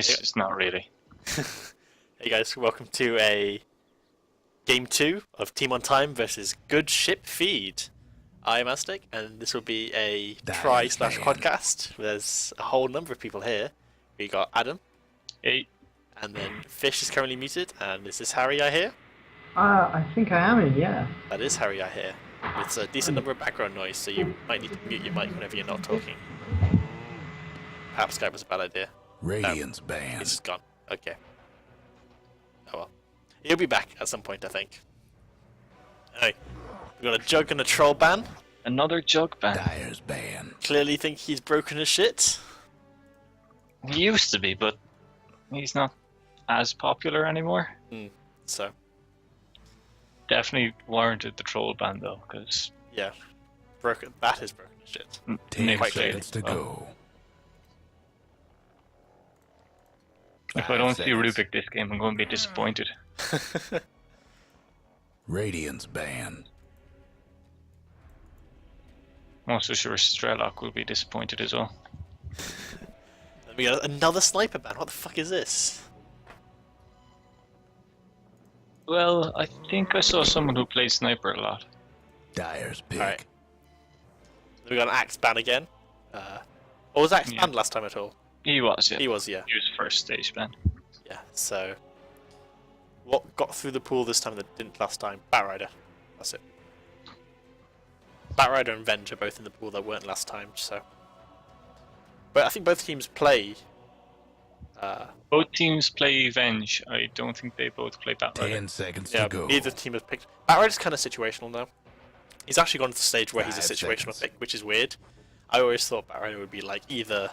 It's not really. Hey guys, welcome to a Game 2 of Team on Time versus Good Ship Feed. I'm Aztec, and this will be a try/quadcast. There's a whole number of people here. We got Adam. Hey. And then Fish is currently muted, and is this Harry I hear? I think I am in, yeah. That is Harry I hear. It's a decent number of background noise, so you might need to mute your mic whenever you're not talking. Perhaps Skype was a bad idea. Radiance band. He's just gone. Okay. Oh well. He'll be back at some point, I think. Hey, we got a jug and a troll ban. Another jug ban. Dyer's band. Clearly think he's broken his shit. He used to be, but he's not as popular anymore. So. Definitely warranted the troll ban though, because Yeah. Broken. That is broken his shit. 10 quite seconds to clearly. go. If I 5 don't see seconds. Rubik this game, I'm going to be disappointed. Radiance band. I'm also sure Strelok will be disappointed as well. And we got another sniper ban. What the fuck is this? Well, I think I saw someone who played Sniper a lot. Dyer's pick. Alright. We got an axe ban again. Or was axe Yeah. banned last time at all? He was, yeah. He was, yeah. He was first stage ban. Yeah, so what got through the pool this time that didn't last time? Batrider. That's it. Batrider and Venge are both in the pool that weren't last time, so. But I think both teams play. Both teams play Venge. I don't think they both play Batrider. 10 seconds Yeah, to go. neither team has picked. Batrider's kind of situational now. He's actually gone to the stage where he's a 5 situational seconds. pick, which is weird. I always thought Batrider would be like either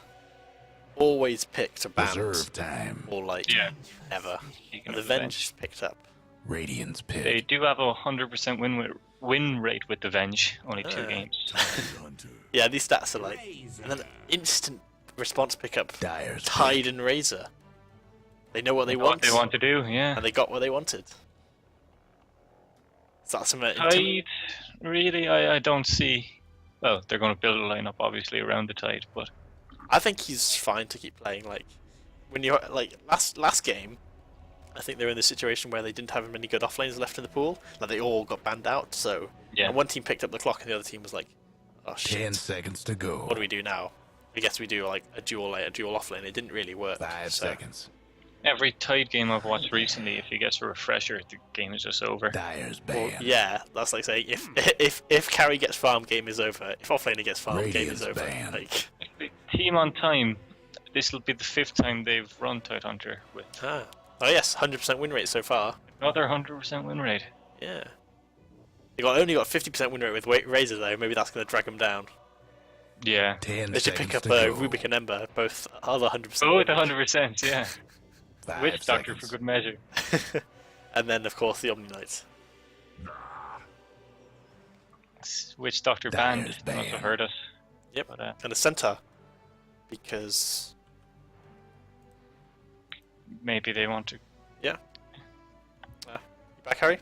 always picked or banned, Reserve time. or like Yeah. never. Speaking And the of Venge is picked up. Radiance They pick. do have a 100% win rate with the Venge. Only 2 Ah. games. Yeah, these stats are like, and then instant response pickup. Dyer's Tide and Razor. They know what they What want, they want to do, yeah. and they got what they wanted. So that's some Tide, really, I don't see. Well, they're going to build a lineup obviously around the Tide, but I think he's fine to keep playing. Like when you like last game, I think they were in the situation where they didn't have many good offlanes left in the pool. Like they all got banned out. So yeah. and one team picked up the clock, and the other team was like, "Oh 10 shit, seconds to go. what do we do now?" I guess we do like a dual offlane. It didn't really work. 5 so. seconds. Every Tide game I've watched recently, if he gets a refresher, the game is just over. Dyer's Well, band. yeah, that's like saying if carry gets farm, game is over. If offlaner gets farm, game Radiance is over. ban. Like, Team on Time, this will be the 5th time they've run Tidehunter with oh yes, 100% win rate so far. another 100% win rate. Yeah. They only got 50% win rate with Razor though. Maybe that's going to drag them down. Yeah. 10 They should seconds pick up to go. Rubik and Ember, both other 100%. Oh, win the rate. 100%, yeah. 5 Witch Doctor seconds. for good measure. And then of course the Omni Knights. Witch Doctor Dyer's banned must have banned. hurt us. Yep. But, And a Centaur, because maybe they want to. you back, Harry?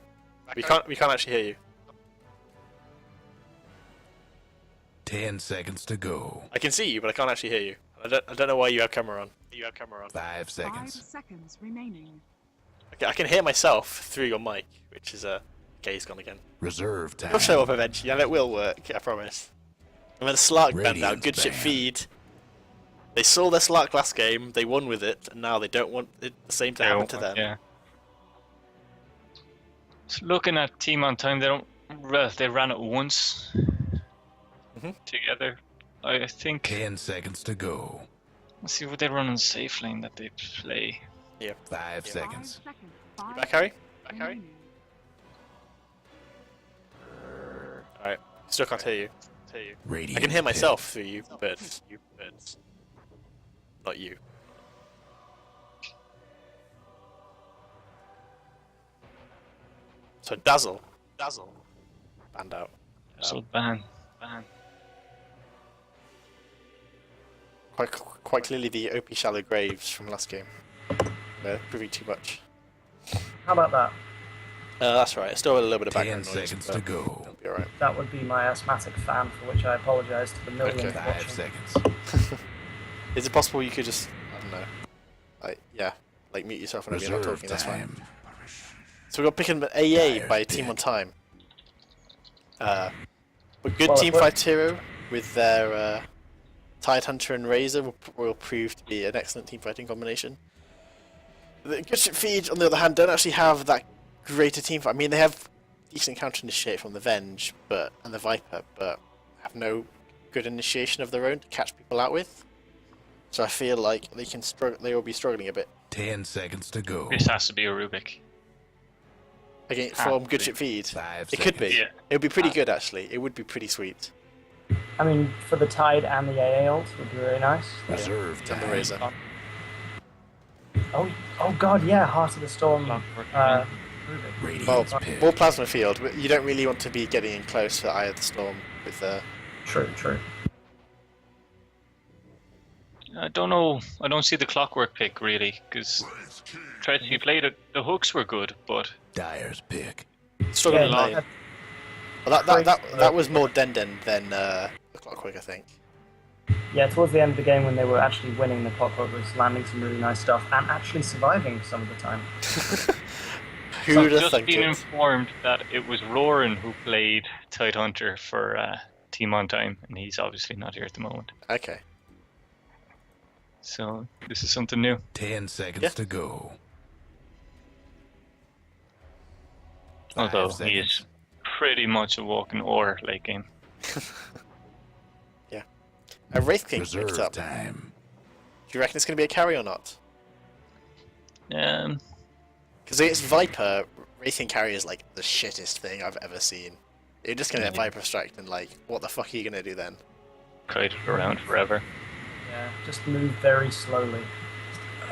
We can't actually hear you. 10 seconds to go. I can see you, but I can't actually hear you. I don't know why you have camera on. 5 5 seconds. seconds remaining. I can hear myself through your mic, which is okay, he's gone again. Reserve time. It'll show up eventually, and it will work, I promise. And then Slark banned out, Radiance good shit banned. feed. They saw their Slark last game, they won with it, and now they don't want it the same to happen to them. Yeah. So looking at Team on Time, they don't. Well, they ran it once together. I think. 10 seconds to go. Let's see what they run on safe lane that they play. 5 seconds. 5 seconds. You back, Harry? Back, Harry? remaining. Alright, still can't hear you. Radiance I can hear pick. myself through you, but not you. So Dazzle, banned out. So ban. Quite clearly the OP shallow graves from last game. They're proving too much. How about that? That's right. It's still a little bit of 10 background noise. seconds but to go. it'll be alright. That would be my asthmatic fan, for which I apologise to the millions Okay. 5 watching. seconds. Is it possible you could just, I don't know, Like mute yourself whenever you're not Reserve talking. That's fine. time. So we got picking AA Dire by Team on pick. Time. But good Well, Team it Fight Hero with their Tide Hunter and Razor will prove to be an excellent team fighting combination. The Good Ship Feed, on the other hand, don't actually have that greater team fight. I mean, they have decent counter initiate from the Venge and the Viper, but have no good initiation of their own to catch people out with. So I feel like they will be struggling a bit 10 seconds to go. This has to be a Rubik. again Ah, from Good good. Ship Feed. 5 It could be. Yeah. It would be pretty good actually. It would be pretty sweet. I mean, for the Tide and the AA ult would be really nice. Reserve And the time. Razor. Oh god, yeah, Heart of the Storm. Clockwork. Rubik. Radiant's Well, pick. more Plasma Field. You don't really want to be getting in close for Eye of the Storm with True. I don't know. I don't see the Clockwork pick really, because he played it. The hooks were good, but Dyer's pick. struggling Yeah, lane. Well, that was more Denden than the Clockwork, I think. yeah, towards the end of the game when they were actually winning, the Clockwork was landing some really nice stuff and actually surviving some of the time. Who so would have just thunk been it? informed that it was Roran who played Tidehunter for Team on Time, and he's obviously not here at the moment. Okay. So this is something new. 10 seconds Yeah. to go. Although 5 he seconds. is pretty much a walking ore late game. Yeah. A Wraith King picked Reserve up. time. Do you reckon it's going to be a carry or not? Because it's Viper. Wraith King carry is like the shittest thing I've ever seen. You're just going to get Viper Strike and like, what the fuck are you going to do then? Kite it around forever. Yeah, just move very slowly.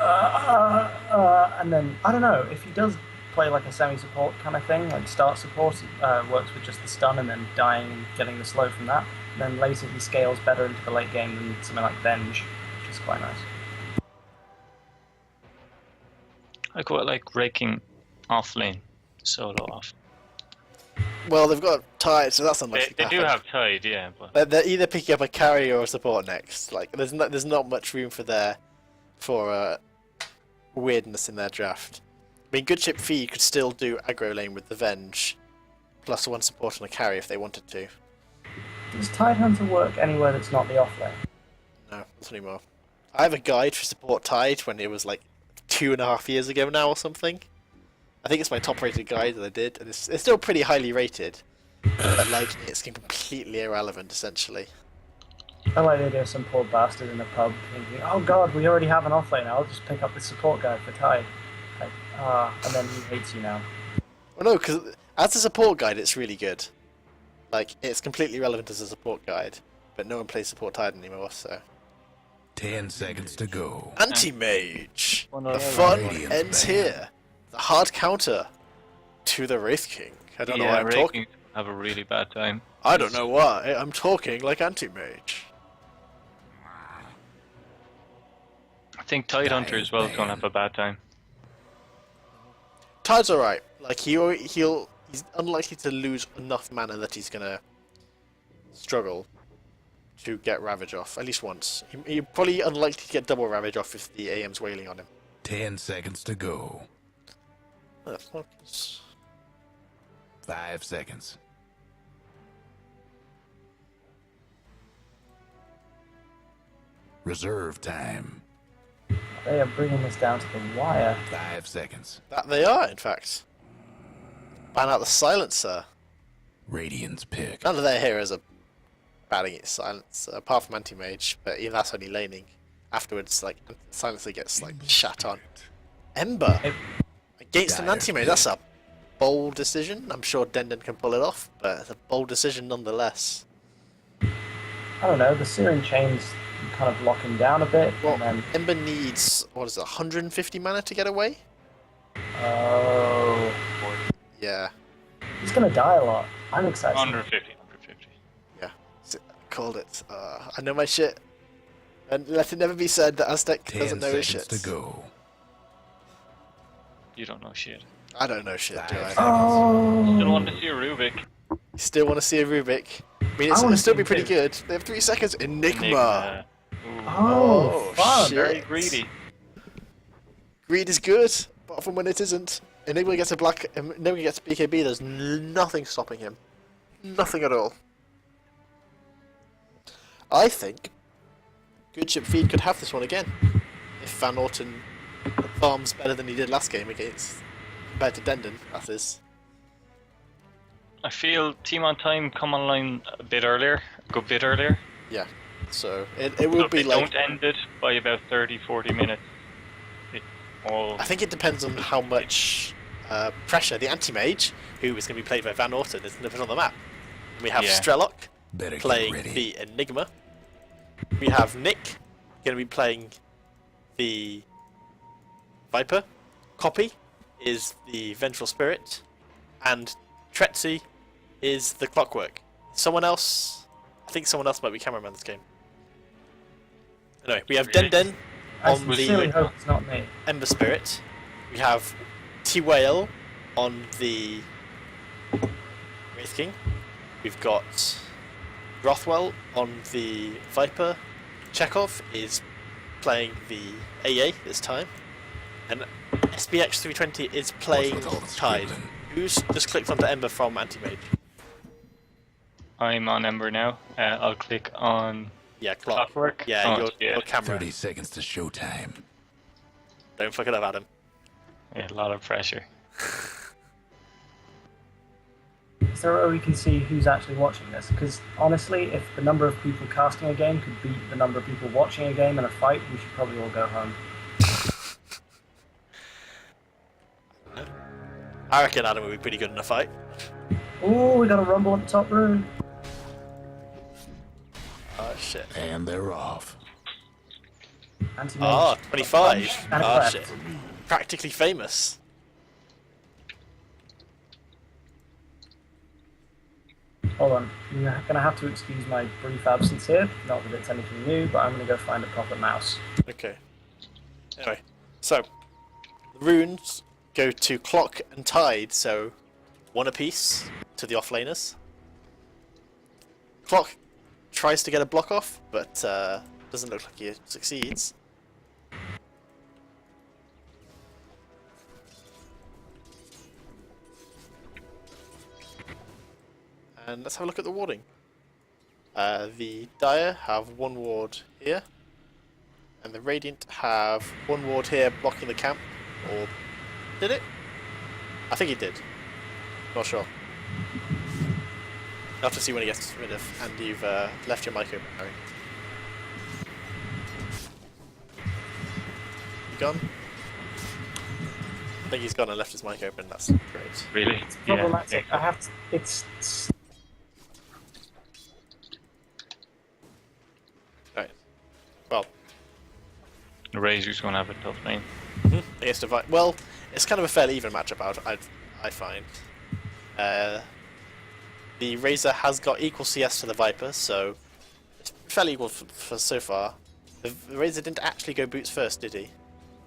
And then, I don't know, if he does play like a semi-support kind of thing, like start support, works with just the stun and then dying and getting the slow from that, and then later he scales better into the late game than something like Venge, which is quite nice. I quite like raking off lane, solo off. Well, they've got Tide, so that's They, unlikely they to do happen. have Tide, yeah, but They're either picking up a carry or a support next. Like, there's not much room for weirdness in their draft. I mean, Good Ship Feed could still do aggro lane with the Venge, plus one support and a carry if they wanted to. Does Tidehunter work anywhere that's not the off lane? No, not anymore. I have a guide for support Tide when it was like 2.5 years ago now or something. I think it's my top rated guide that I did, and it's still pretty highly rated, but like it's completely irrelevant essentially. I like the idea of some poor bastard in a pub thinking, oh god, we already have an off lane, I'll just pick up this support guy for Tide. Like, and then he hates you now. Well, no, because as a support guide, it's really good. Like, it's completely relevant as a support guide, but no one plays support Tide anymore, so. 10 seconds to go. Anti-Mage! Well, The no, fun Radiant's ends banned. here. The hard counter to the Wraith King. I don't know why I'm talking. raking have a really bad time. I don't know why. I'm talking like Anti-Mage. I think Tidehunter as well is going to have a bad time. Tide's alright. Like, he's unlikely to lose enough mana that he's gonna struggle to get Ravage off, at least once. He's probably unlikely to get double Ravage off if the AM's wailing on him. 10 seconds to go. Focus. 5 seconds. Reserve time. They are bringing this down to the wire. 5 seconds. That they are, in fact. Ban out the Silencer. Radiant's pick. None of their heroes are banning its Silencer, apart from Anti-Mage, but even that's only laning. Afterwards, like, Silencer gets, like, shat on. Ember! Against an Dire Anti-Mage, that's a bold decision. I'm sure Denden can pull it off, but it's a bold decision nonetheless. I don't know, the Searing Chains kind of lock him down a bit, Well, and then... Ember needs, 150 mana to get away? Oh... Yeah. He's gonna die a lot. I'm excited. 150. Yeah. Called it. I know my shit. And let it never be said that Aztec 10 doesn't know his seconds shit. to go. You don't know shit. I don't know shit, do I? Oh! Still want to see a Rubik. You still want to see a Rubik? I mean, I wanna it'll still see be pretty Rubik. good. They have 3 seconds. Enigma! Ooh, Oh, Oh, fun! shit. very greedy. Greed is good, apart from when it isn't. Enigma gets a black. Enigma gets BKB. There's nothing stopping him. Nothing at all. I think Good Ship Feed could have this one again if Van Orton farms better than he did last game against compared to Denden. That is. I feel Team on Time come online a bit earlier, a good bit earlier. Yeah. So it would be they like. don't end it by about 30-40 minutes. I think it depends on how much pressure the anti-mage, who is going to be played by Van Orton, is going to put on the map. We have Strelok playing the Enigma. We have Nick going to be playing the Viper. Copy is the Vengeful Spirit. And Tretzy is the Clockwork. Someone else... I think someone else might be cameraman this game. Anyway, we have Den on I sincerely hope it's not me. Ember Spirit. We have T-Whale on the Wraith King. We've got Rothwell on the Viper. Chekhov is playing the AA this time. And SBX 320 is playing Tide. Who's just clicked onto Ember from Anti-Mage? I'm on Ember now. I'll click on Clockwork. Yeah, your camera. 30 seconds to showtime. Don't fuck it up, Adam. Yeah, a lot of pressure. Is there a way we can see who's actually watching this? Because honestly, if the number of people casting a game could beat the number of people watching a game in a fight, we should probably all go home. I reckon Adam would be pretty good in a fight. Ooh, we got a rumble at the top room. Oh shit. And they're off. Ah, 25. And Oh left. shit. Practically famous. Hold on, you're going to have to excuse my brief absence here. Not that it's anything new, but I'm going to go find a proper mouse. Okay. Anyway, so the runes go to Clock and Tide, so one apiece to the offlaners. Clock tries to get a block off, but doesn't look like he succeeds. And let's have a look at the warding. The Dire have one ward here, and the Radiant have one ward here blocking the camp. Or did it? I think it did. Not sure. I'll have to see when he gets rid of. And you've left your mic open, Harry. You gone? I think he's gone and left his mic open. That's great. Really? It's problematic. Yeah. I have to, it's Right. Well, Razor's going to have a tough lane. against a well, it's kind of a fairly even matchup out. I find. The Razor has got equal CS to the Viper, so it's fairly equal for so far. The Razor didn't actually go boots first, did he?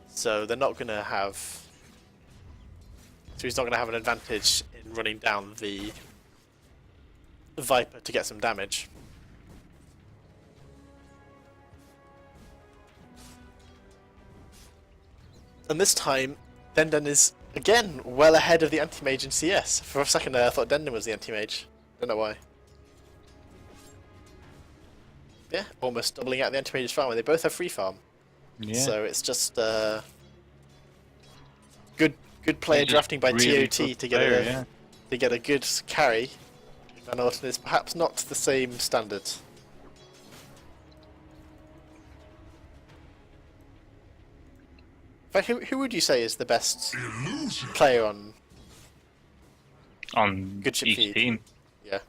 So they're not going to have. So he's not going to have an advantage in running down the Viper to get some damage. And this time, Denden is again well ahead of the anti-mage in CS. For a second there, I thought Denden was the anti-mage. Don't know why. Yeah, almost doubling out the anti-mage's farm. They both have free farm. Yeah. So it's just good player He's drafting by really TOT good to get player, a yeah. to get a good carry. Van Orton is perhaps not the same standard. In fact, who would you say is the best player on On Good Ship each Feed? team. Yeah.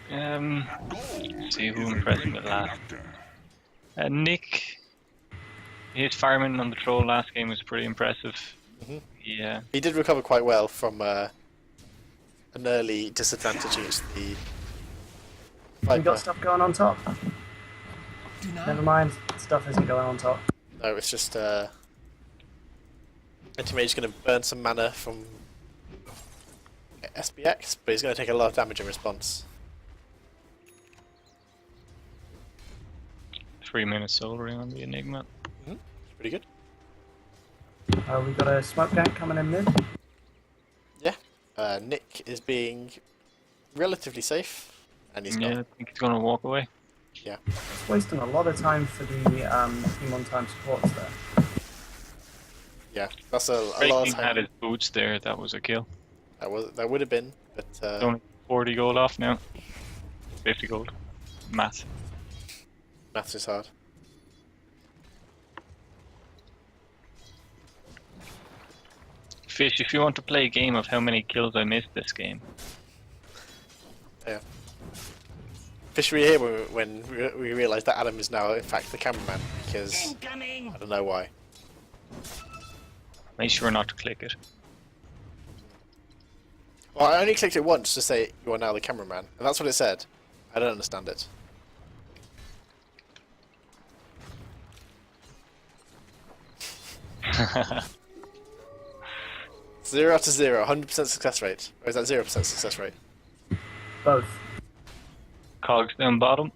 Let's see who impressed me last. Nick, his farming on the troll last game was pretty impressive. Yeah. He did recover quite well from an early disadvantage against the we Viper. got stuff going on top. Never mind, stuff isn't going on top. No, it's just Anti-Mage going to burn some mana from SBX, but he's going to take a lot of damage in response. 3 minutes soldering on the Enigma. Pretty good. We got a smoke gank coming in mid. Yeah. Nick is being relatively safe, and he's Yeah, gone. I think he's gonna walk away. Yeah. It's wasting a lot of time for the team on time supports there. Yeah. That's a lot of Breaking had time. his boots there. That was a kill. That would have been, but It's only 40 gold off now. 50 gold. Math. maths is hard. Fish, if you want to play a game of how many kills I missed this game. Yeah. Fish, were you here when we realised that Adam is now in fact the cameraman? Because I don't know why. Make sure not to click it. Well, I only clicked it once to say you are now the cameraman, and that's what it said. I don't understand it. Zero out of 0, 100% success rate. Or is that 0% success rate? Both. Cogs down bottom.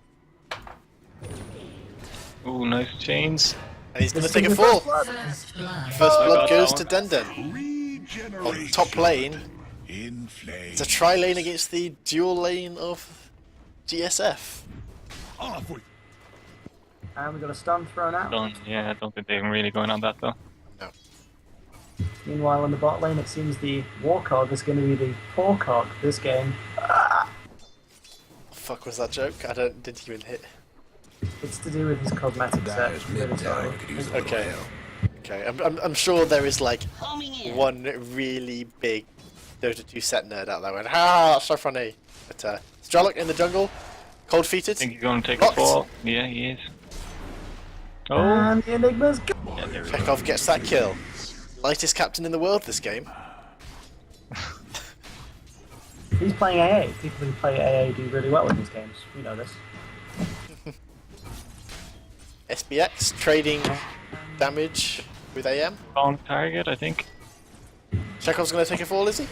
Ooh, nice chains. And he's gonna This take a is fall. First blood. First I blood got goes that to one. Denden. On top lane. In flame. It's a tri-lane against the dual lane of GSF. Off with And we got a stun thrown out. Done. Yeah, I don't think they're really going on that though. No. Meanwhile, in the bot lane, it seems the Warcog is going to be the poor cog this game. Fuck was that joke? Didn't even hit. It's to do with his cosmetic set. Dyer's Really mid sorry. tower could use a little Okay. help. Okay, I'm sure there is like one really big Dota 2 set nerd out there going, ah, that's so funny. But Stralock in the jungle, cold I feeted. think he's going to take Locked. a fall. Yeah, he is. Oh, And the Enigma's go. yeah, there we go. Chekhov gets that kill. Lightest captain in the world this game. He's playing AA. People who play AA do really well in these games. We know this. SBX trading damage with AM. Wrong target, I think. Chekhov's gonna take a fall, is he?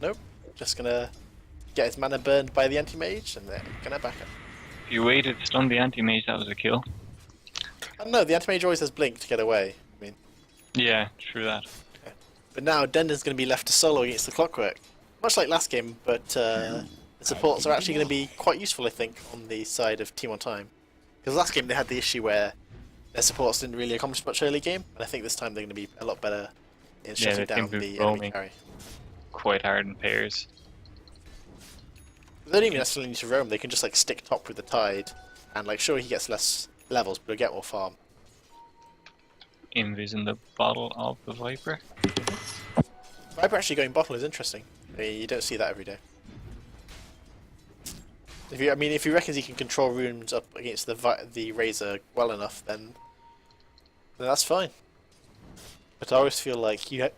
Nope. Just gonna get his mana burned by the anti-mage and then gonna back up. If you waited to stun the anti-mage, that was a kill. I don't know, the anti-mage always has blink to get away. I mean, Yeah, true that. but now Denden's gonna be left to solo against the Clockwork. Much like last game, but the supports are actually gonna be quite useful, I think, on the side of Team on Time. Because last game they had the issue where their supports didn't really accomplish much early game, and I think this time they're gonna be a lot better in shutting they down seem to be the enemy roaming. carry. Quite hard in pairs. They don't even necessarily need to roam, they can just like stick top with the tide, and like sure he gets less levels, but he'll get more farm. Invis in the bottle of the Viper. Viper actually going bottle is interesting. I mean, you don't see that every day. If he reckons he can control runes up against the Razor well enough, then that's fine. But I always feel like you're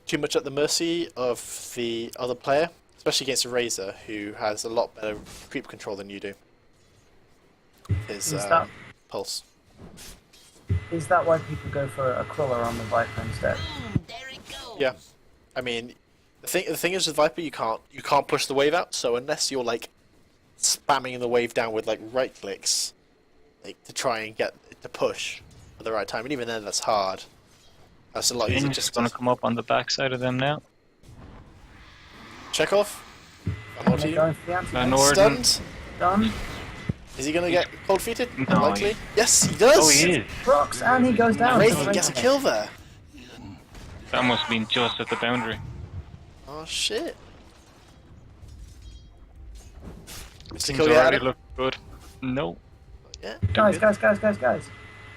too much at the mercy of the other player, especially against a Razor who has a lot better creep control than you do. His pulse. Is that why people go for a Cruller on the Viper instead? Yeah, I mean, the thing is with Viper, you can't push the wave out. So unless you're like spamming the wave down with like right clicks, like to try and get it to push at the right time, and even then that's hard. That's a lot easier He's just going to to come up on the backside of them now. check off. And they're going for the anti Van Orden. Stunned. Done. Is he gonna get cold feeted? No, Unlikely. Yes, he does. Oh, he is. Procs, and he goes down. Wraithen gets a kill there. That must have been just at the boundary. Oh shit. Mr. Things Kill already Adam? look good. No. Yeah. Guys.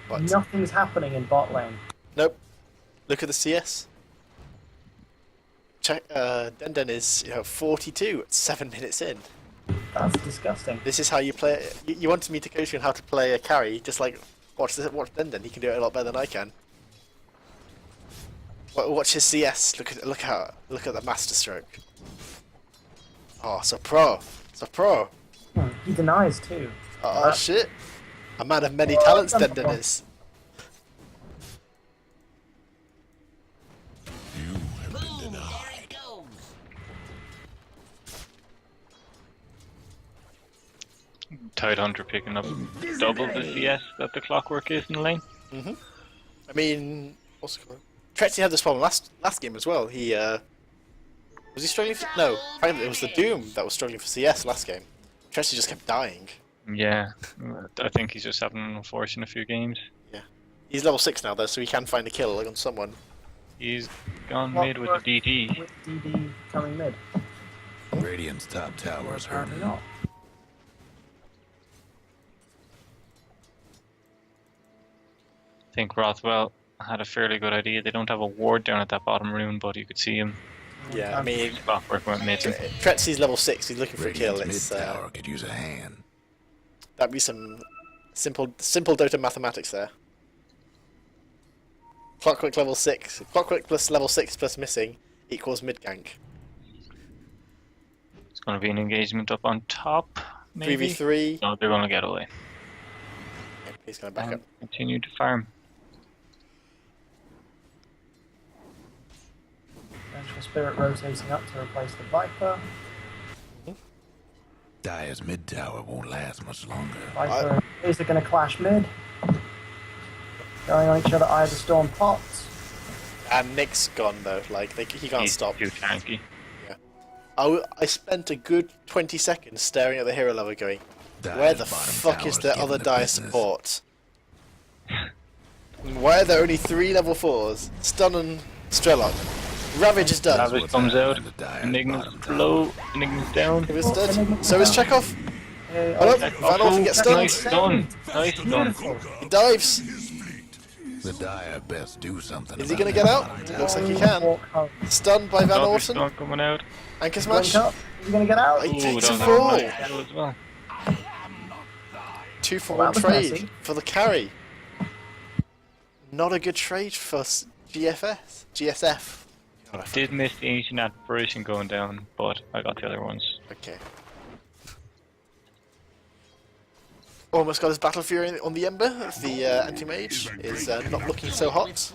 What? Nothing's happening in bot lane. Nope. Look at the CS. Check. Denden is 42 at 7 minutes in. That's disgusting. This is how you play. You wanted me to coach you on how to play a carry, just like watch Denden. He can do it a lot better than I can. Watch his CS. Look at the master stroke. Oh, so pro. He denies too. Oh shit. A man of many talents, Denden is. You have been denied. Tidehunter picking up double the CS that the Clockwork is in the lane. I mean, what's it called? Trexy had this problem last game as well. He was he struggling for... No, apparently it was the Doom that was struggling for CS last game. Trexy just kept dying. Yeah, I think he's just having an unfortunate few games. Yeah. He's level 6 now though, so he can find a kill on someone. He's gone mid with the DD. With DD coming mid. Radiant's top tower is Apparently hurting. not. I think Rothwell had a fairly good idea. They don't have a ward down at that bottom room, but you could see him. Yeah, I mean, Clockwork went mid. Tretsy's level 6, he's looking for a kill. Radiant's It's, mid tower could use a hand. that'd be some simple Dota mathematics there. Clockwork level 6. Clockwork plus level 6 plus missing equals mid gank. It's going to be an engagement up on top, maybe? 3v3. No, they're going to get away. Yeah, he's going to back And up. continue to farm. Vengeful Spirit rotating up to replace the Viper. Dire's mid tower won't last much longer. Viper is going to clash mid. Going on each other, Eye of the Storm pots. And Nick's gone though, like, he can't He's stop. too tanky. I spent a good 20 seconds staring at the hero level going, Dire's where the bottom fuck is tower's the getting other the dire business. support? Why are there only 3 level 4s? Stun and Strelok. Ravage is done. Ravage what's comes out. happening to Dire's Enigma's bottom tower. low. Enigma's down. It was dead. So is Chekhov. Hey, Hello? oh, Van Orphan gets stunned. Nice done. Nice done. beautiful. He dives. The Dire best do something. Is he about going to that get out? bottom It tower. looks like he can. Walk home. Stunned by Van Dodger Orphan. Stone coming out. Anchor Blink smash. up. Is he going to get out? He Ooh, takes a that fall. was a nice kill as well. 2 for Well, 1 that was trade messy. for the carry. Not a good trade for GSF. Did miss the ancient apparition going down, but I got the other ones. Okay. Almost got his Battle Fury on the Ember. The anti-mage is not looking so hot.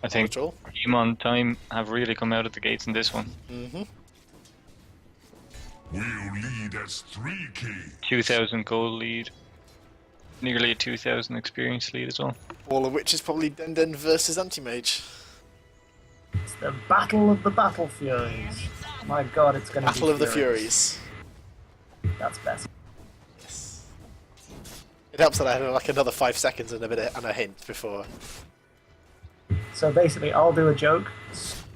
I think At all. Team on Time have really come out of the gates in this one. Mm-hmm. We'll lead as 3K. 2,000 gold lead. Nearly a 2,000 experience lead as well. All of which is probably Den versus anti-mage. It's the Battle of the Battle Furies. My god, it's going to be Battle of the furious. Furies. That's best. Yes. It helps that I had like another 5 seconds and a bit and a hint before. So basically, I'll do a joke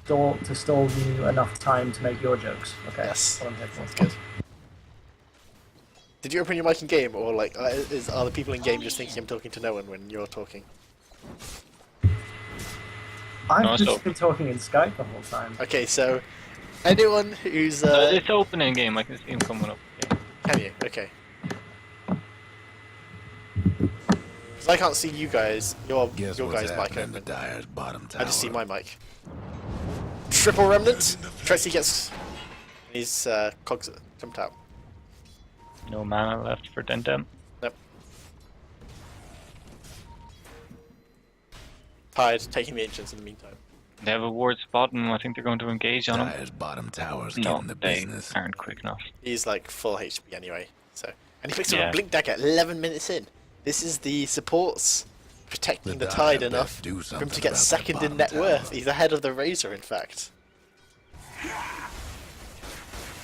to stall you enough time to make your jokes. Okay. Yes. That's what I'm here for. That's good. Did you open your mic in game, or like are the people in game just thinking I'm talking to no one when you're talking? I've No, just so- been talking in Skype the whole time. Okay, so anyone who's It's open in game, I can see him coming up. Yeah. can you? Okay. Because I can't see you guys. Your Guess your what's guys' mic happening to open. Dire's bottom tower. I just see my mic. Triple remnant. Trexy gets his cogs jumped out. No mana left for Dendem. Nope. Tide taking the ancients in the meantime. They have a ward spot and I think they're going to engage on him. Dire's bottom tower's No, getting the they business. aren't quick enough. He's like full HP anyway. So and he picks up Yeah. a blink dagger 11 minutes in. This is the supports protecting the The tide Dire enough best do for him something to get about that second in bottom net tower. worth. He's ahead of the Razor, in fact.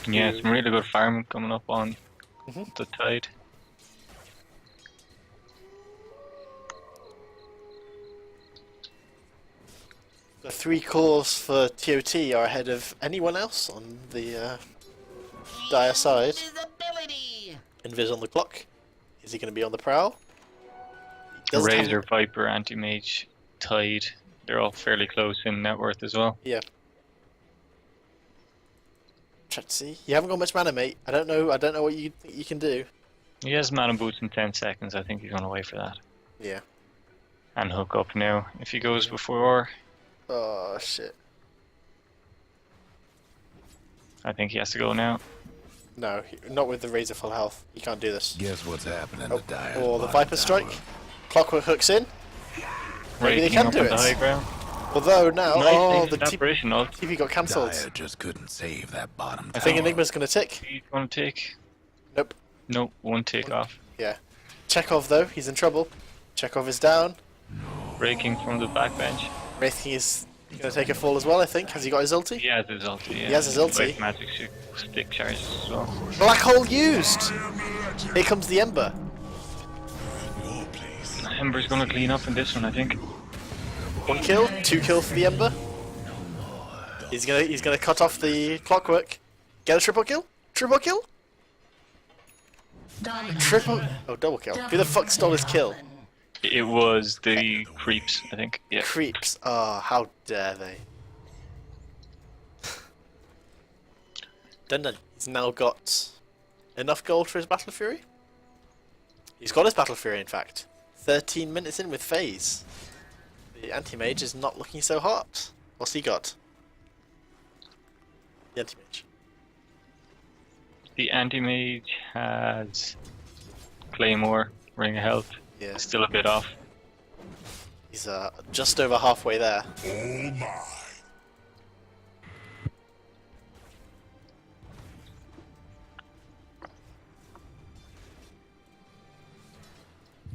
Yeah, some really good farm coming up on the tide. The 3 cores for TOT are ahead of anyone else on the Dire side. Invis on the clock. Is he going to be on the prowl? He doesn't have- Razor, Viper, Anti-Mage, Tide. They're all fairly close in net worth as well. Yeah. Try to see. You haven't got much mana, mate. I don't know what you think you can do. He has mana boots in 10 seconds. I think he's going to wait for that. Yeah. And hook up now. If he goes before, Oh shit. I think he has to go now. No, not with the Razor full health. You can't do this. Guess what's happening Oh, to Dire's or the bottom Viper tower. strike. Clockwork hooks in. Maybe they Raking can up do on it. the high ground. Although now, Nice oh, ancient the apparition ult. TV got cancelled. Dire just couldn't save that bottom tower. I think Enigma's gonna tick. He's going to take. Nope. Nope, one take off. Yeah. Chekhov though, he's in trouble. Chekhov is down. Breaking from the backbench. Wraithking is gonna take a fall as well, I think. Has he got his ulti? He has his ulti, yeah. He has his ulti. Like magic stick charges as well. Black hole used! Here comes the Ember. Ember's gonna clean up in this one, I think. 1 kill, 2 kill for the Ember. He's gonna cut off the clockwork. Get a triple kill? Triple kill? Triple oh, double kill. Who the fuck stole his kill? It was the creeps, I think. Yeah. Creeps. Oh, how dare they. Dun. He's now got enough gold for his Battle Fury? He's got his Battle Fury, in fact. 13 minutes in with phase. The anti-mage is not looking so hot. What's he got? The anti-mage. The anti-mage has Claymore, Ring of Health. Yeah. Still a bit off. He's just over halfway there. Oh my.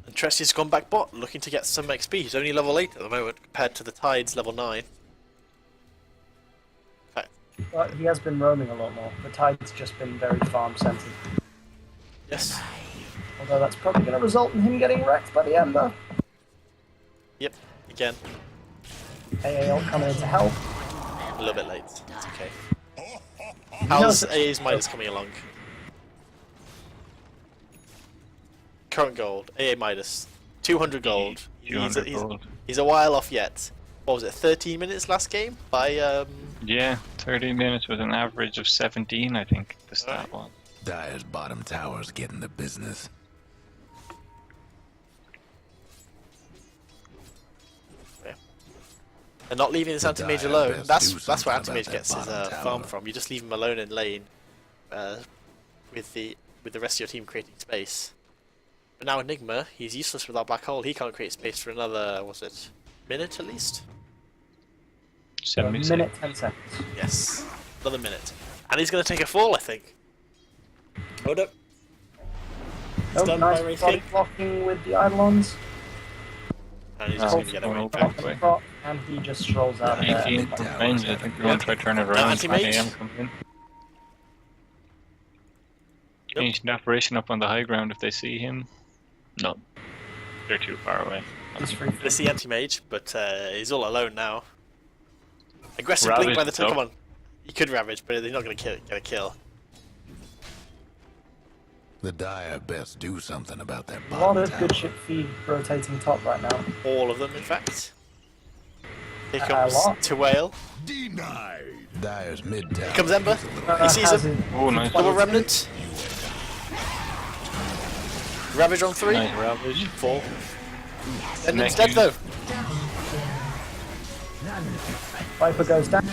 And Tresty's gone back bot, looking to get some XP. He's only level 8 at the moment, compared to the Tide's level 9. In fact, But he has been roaming a lot more. The Tide's just been very farm-centered. yes. Although that's probably going to result in him getting wrecked by the Ember. Yep, again. AAL coming in to help. A little bit late. It's okay. How's AA's Midas coming along? Current gold, AA Midas. 200 gold. 200 gold. He's a while off yet. What was it, 13 minutes last game? By, Yeah, 30 minutes with an average of 17, I think the stat was. Dire's bottom tower's getting the business. And not leaving this The anti-mage Dire alone. best That's do where something anti-mage about gets that his bottom farm tower. from. You just leave him alone in lane, with the rest of your team creating space. But now Enigma, he's useless without black hole. He can't create space for another, was it, minute at least? 76. Minute, 10 seconds. Yes, another minute. And he's going to take a fall, I think. Oh no. He's Oh, done by nice Wraith body King. blocking with the Eidolons. And he's Oh, just going to get away. oh, Top Halfway. and prop, and he just strolls out of 18 there. from range, I think we're going to try to turn it around. Anti-mage. 9 AM comes in. Yep. Ancient Apparition up on the high ground if they see him. No. They're too far away. He's free. They see anti-mage, but he's all alone now. Aggressive blink by the Ravage, though. come on. He could ravage, but they're not going to get a kill. The Dire best do something about that A lot bottom of tower. good ship feed rotating top right now. All of them, in fact. Here A comes lot. 2L. Denied. Dire's mid tower. Here comes Ember. is a little- He sees Has him. it- Oh, nice. Double remnant. Ravage on 3. Nice Ravage. 4. And Next dead use. though. Viper goes down.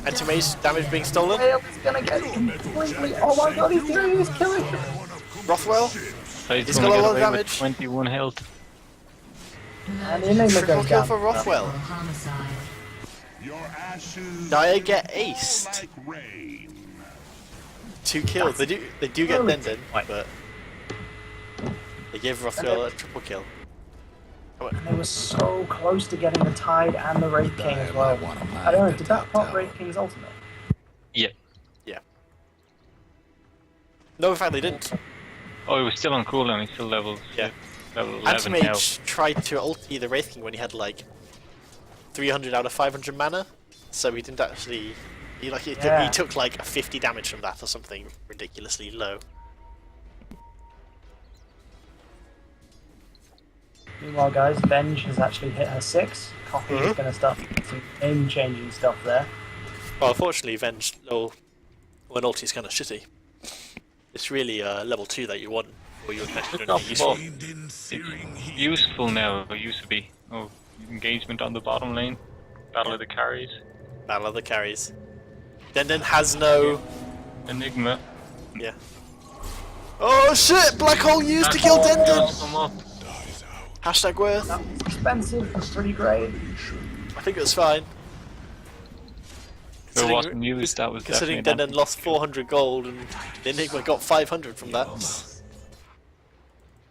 Anti-mage damage being stolen. Whale is gonna get completely. Oh my god, he's doing this killing. Rothwell. He's He's gonna got a get lot of away with damage. 21 health. And the Enigma Triple goes kill down. for Rothwell. Your ashes Dire get aced. like rain. 2 kills. They do get Really? Dendon, but they gave Rothwell a triple kill. Come on. They were so close to getting the Tide and the Wraith King as well. Might wanna I don't know, mind did the that top pop tower. Wraith King's ultimate? Yeah. Yeah. No, in fact they didn't. Oh, he was still on cooldown. He's still level Yeah. level 11 now. Anti-mage tried to ulti the Wraith King when he had like 300 out of 500 mana, so he didn't actually. He Yeah. took like a 50 damage from that or something ridiculously low. Meanwhile, guys, Venge has actually hit her 6. Coffee is gonna start some game-changing stuff there. Well, unfortunately, Venge when ulti is kind of shitty. It's really level 2 that you want, or you're actually Not useful. ball. Aimed in searing heat. Useful now, it used to be. Oh, engagement on the bottom lane. Battle of the carries. Battle of the carries. Dendon has no. Enigma. Yeah. Oh shit! Black hole used to kill Dendon! Come up. Hashtag worth. That was expensive, but pretty great. I think it was fine. If it wasn't used, that was Considering definitely Denden lost 400 gold and Enigma got 500 from that.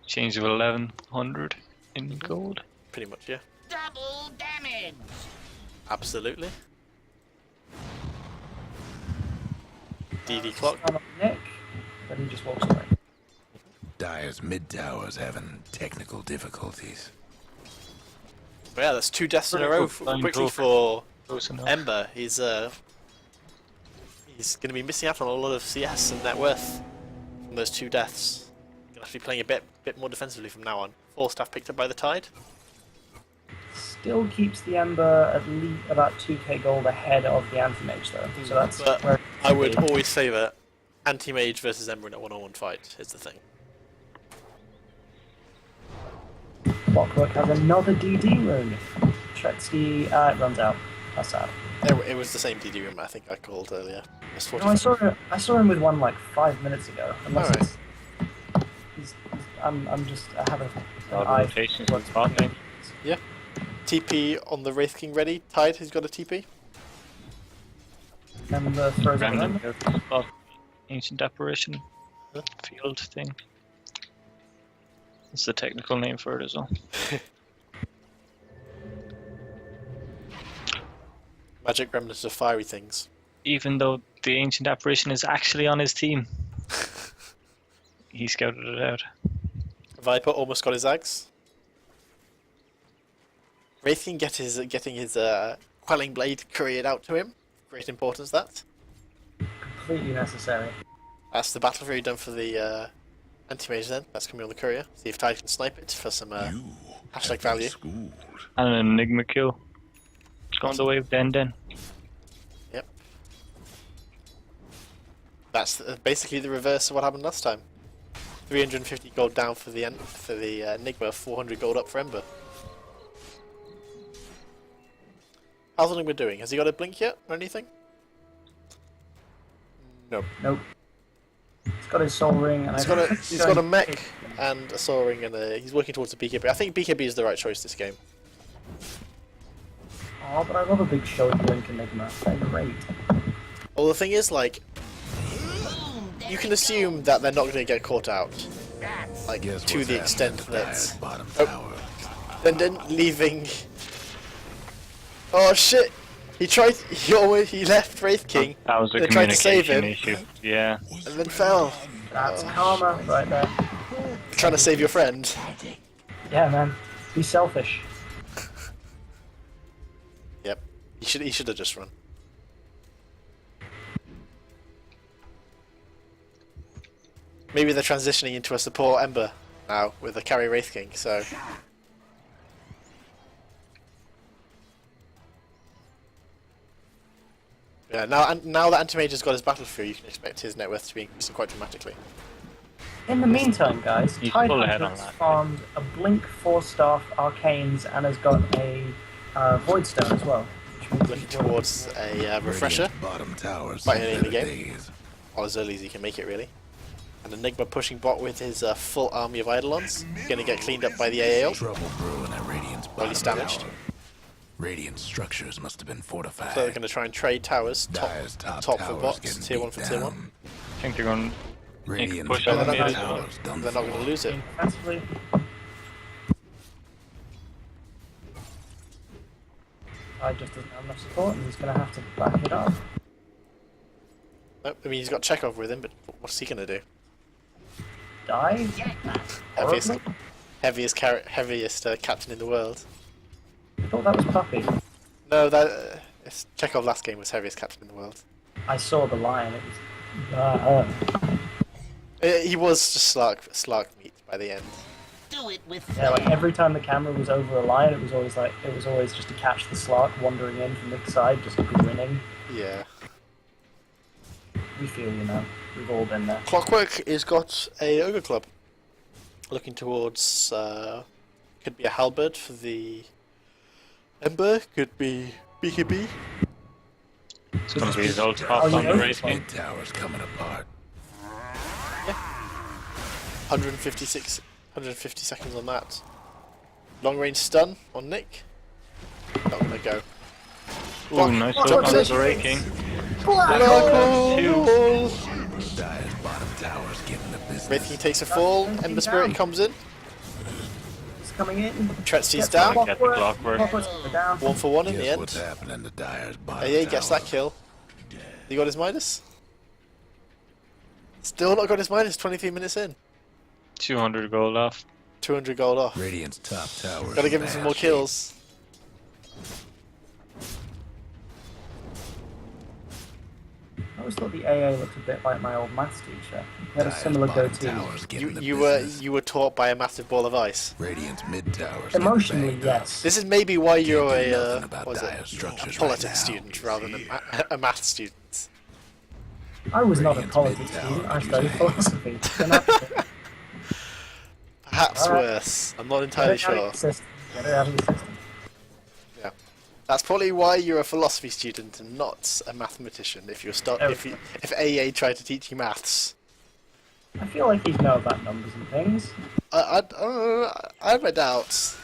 change of 1100 in gold. Pretty much, yeah. Double damage. Absolutely. DD clock. Stun on Nick, then he just walks away. Dire's mid tower's having technical difficulties. But yeah, that's 2 deaths in a row quickly for Ember. He's going to be missing out on a lot of CS and net worth from those 2 deaths. Going to have to be playing a bit more defensively from now on. 4 staff picked up by the Tide. Still keeps the Ember at least about 2k gold ahead of the Anti-Mage though. So that's But where I would always say that Anti-Mage versus Ember in a one-on-one fight is the thing. Clockwork has another DD rune. Tretsky, it runs out. That's sad. It was the same DD room I think I called earlier. It's No, I saw him with one like 5 minutes ago. Unless Alright. I have an eye Rotations for on spot lane. Yeah. TP on the Wraith King ready. Tide, he's got a TP. and the throws at Random them. spot. Ancient apparition field thing. That's the technical name for it as well. Magic remnants of fiery things. Even though the ancient apparition is actually on his team, he scouted it out. Viper almost got his axe. Wraith King getting his Quelling Blade couriered out to him. Great importance, that. Completely necessary. That's the battle fury done for the Anti-Mage then. That's coming on the courier. See if Tide can snipe it for some hashtag value. Schooled. And an Enigma kill. It's gone the way of Den. Yep. That's basically the reverse of what happened last time. 350 gold down for the Enigma, 400 gold up for Ember. How's Enigma doing? Has he got a blink yet or anything? Nope. Nope. He's got his soul ring, and He's got a mech and a soul ring, and he's working towards a BKB. I think BKB is the right choice this game. Oh, but I love a big showy blink Enigma. They're great. Well, the thing is, like, you can assume that they're not going to get caught out, like Guess to what's the happening extent to that. Dire's bottom Oh. tower. Then leaving. Oh shit! He left Wraith King That was a They tried to save communication him. issue. Yeah. and then fell. That's karma right there. Trying to save your friend. Yeah, man. Be selfish. Yep. He should have just run. Maybe they're transitioning into a support Ember now with a carry Wraith King, so. Yeah, now that Anti-Mage has got his battle fury, you can expect his net worth to be increasing quite dramatically. In the meantime, guys, He's Tide full ahead on has that. farmed a Blink 4-staff Arcanes and has got a Void Stone as well. Which means Looking towards a refresher, Radiant's bottom tower's Quite early in the better game. days. or as early as he can make it really. And Enigma pushing bot with his full army of Eidolons, gonna get cleaned up by the AAL. Trouble brewing at Radiant's Well, he's bottom damaged. tower. Radiant structures must have been fortified. So they're gonna try and trade towers, Dire's top top for tower's bots, getting tier 1 beat for tier 1. down. I think they're going to Radiant's push on the bottom mid. tower's done They're not for. gonna lose it. defensively. Tide just doesn't have enough support and he's going to have to back it up. Nope, I mean he's got Chekhov with him, but what's he gonna do? Die? Heaviest, Horribly? heaviest captain in the world. I thought that was Puppy. No, that Chekhov last game was heaviest captain in the world. I saw the lion. It was. He was just Slark meat by the end. Do it with Yeah, like every time the camera was over a lion, it was always just to catch the Slark wandering in from the side, just grinning. Yeah. We feel you know. We've all been there. Clockwork has got a ogre club. Looking towards could be a halberd for the Ember, could be BKB. It's going to be his old top on the race game. Mid tower's coming apart. 150 seconds on that. Long range stun on Nick. Not gonna go. Ooh, nice Jump look on in. the raking. Black hole! Dyer's bottom tower's getting the business. Wraith King takes a fall, Ember Spirit comes in, It's coming in. Tretsi's Gets down, the Get the clockwork. Clockwork's down. 1 for 1 in the Guess end. what's happening to Dyer's bottom AA gets tower? that kill. He got his minus? Still not got his minus, 23 minutes in. 200 gold off. 200 gold off. Radiant's top tower. Gotta give him some more kills. I always thought the AA looked a bit like my old maths teacher. He had a similar goatee. You were taught by a massive ball of ice. Radiant's mid towers. Emotionally, yes. This is maybe why you're Can't do a nothing about what is dire it? structures Politics right now. student rather than a math student. I was not a Radiant's politics mid-tower student, I could use studied a hand. philosophy. You're not- Perhaps Alright. worse. I'm not entirely Get it out of sure. your system. Get it out of your system. Yeah, that's probably why you're a philosophy student and not a mathematician. If you're if AA tried to teach you maths, I feel like he'd know about numbers and things. I have my doubts.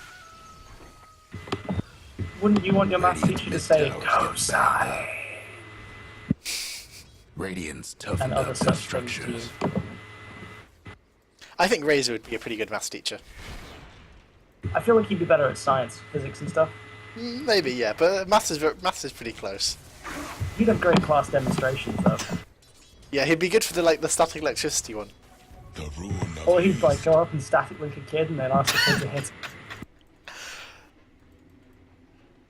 Wouldn't you want your maths Radiant's teacher to say, mid-tower's go getting side, Radiant's and toughened other up such their things to you? structures. I think Razor would be a pretty good maths teacher. I feel like he'd be better at science, physics and stuff. Maybe, yeah, but maths is pretty close. He'd have great class demonstrations though. Yeah, he'd be good for the static electricity one. Or he'd like go up and static link a kid and then ask the kid to hit.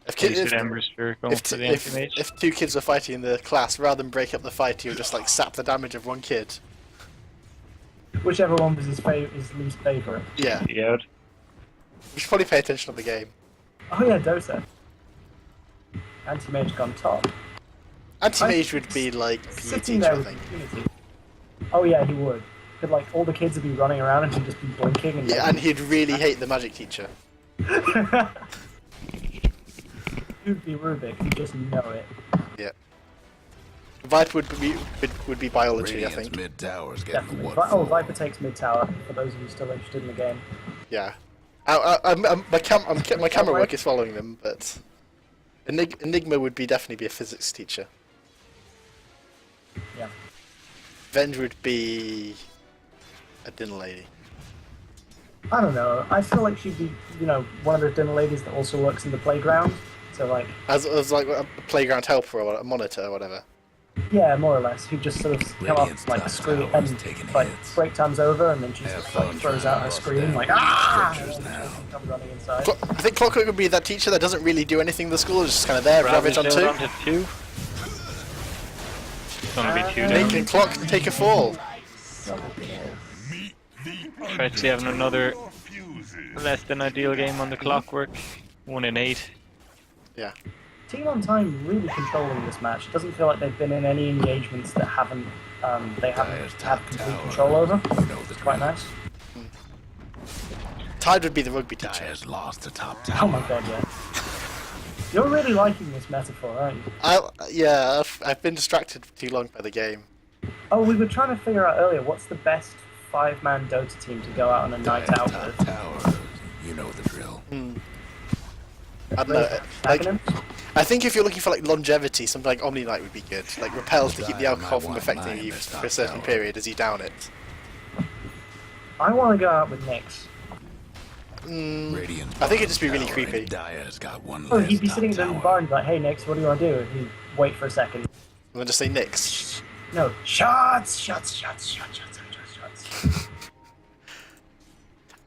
Wasted Ember Spirit going for the anti-mage. If two kids were fighting in the class, rather than break up the fight, he would just like sap the damage of one kid. Whichever one was his least favourite. Yeah, Yeah. we should probably pay attention to the game. Oh yeah, Dota. Anti-mage gone top. Anti-mage would be like PE Sitting teacher, there I with think. impunity. Oh yeah, he would. Because like all the kids would be running around and he'd just be blinking and. Yeah, and he'd really hate the magic teacher. He'd be Rubik. He'd just know it. Yeah. Viper would be biology, I Radiant's think. mid towers getting the Definitely. what? Oh, Viper takes mid tower. For those of you still interested in the game. Yeah. My camera work is following them, but Enigma would definitely be a physics teacher. Yeah. Venge would be a dinner lady. I don't know. I feel like she'd be, one of the dinner ladies that also works in the playground. So like, As like a playground helper or a monitor or whatever. yeah, more or less. Who just sort of come Radiant's up like top scream tower is and taking like hits. break time's over, and then she Have just like fun throws trying out to her bust scream down like these ah! structures And now. then she comes running inside. I think Clockwork would be that teacher that doesn't really do anything in the school, is just kind of there, ravage on Ravage two. down onto 2. It's gonna be 2 Make down. a clock take a fall. Try to having another less than ideal game on the clockwork. 1 in 8. Yeah. Team on Time really controlling this match. It doesn't feel like they've been in any engagements that they haven't Dyer's had top complete tower. control over. You know the It's quite drill. nice. Tide would be the rugby teacher. Dyer's lost the top Oh tower. my god, yeah. You're really liking this metaphor, aren't you? I've been distracted for too long by the game. Oh, we were trying to figure out earlier what's the best 5-man Dota team to go out on a night Dyer's out top with. tower. You know the drill. I don't know. Like, Acronyms? I think if you're looking for like longevity, something like Omni Light would be good. Like repels to keep the Dyer alcohol might from want affecting mine you this for a top certain tower. period as you down it. I want to go out with Nyx. Radiant's I think it'd just be really bottom tower, creepy. and Dyer's got one Oh, less he'd be top sitting in the tower. bar and be like, hey Nyx, what do you want to do? And he'd wait for a second. And then just say Nyx. No, shots.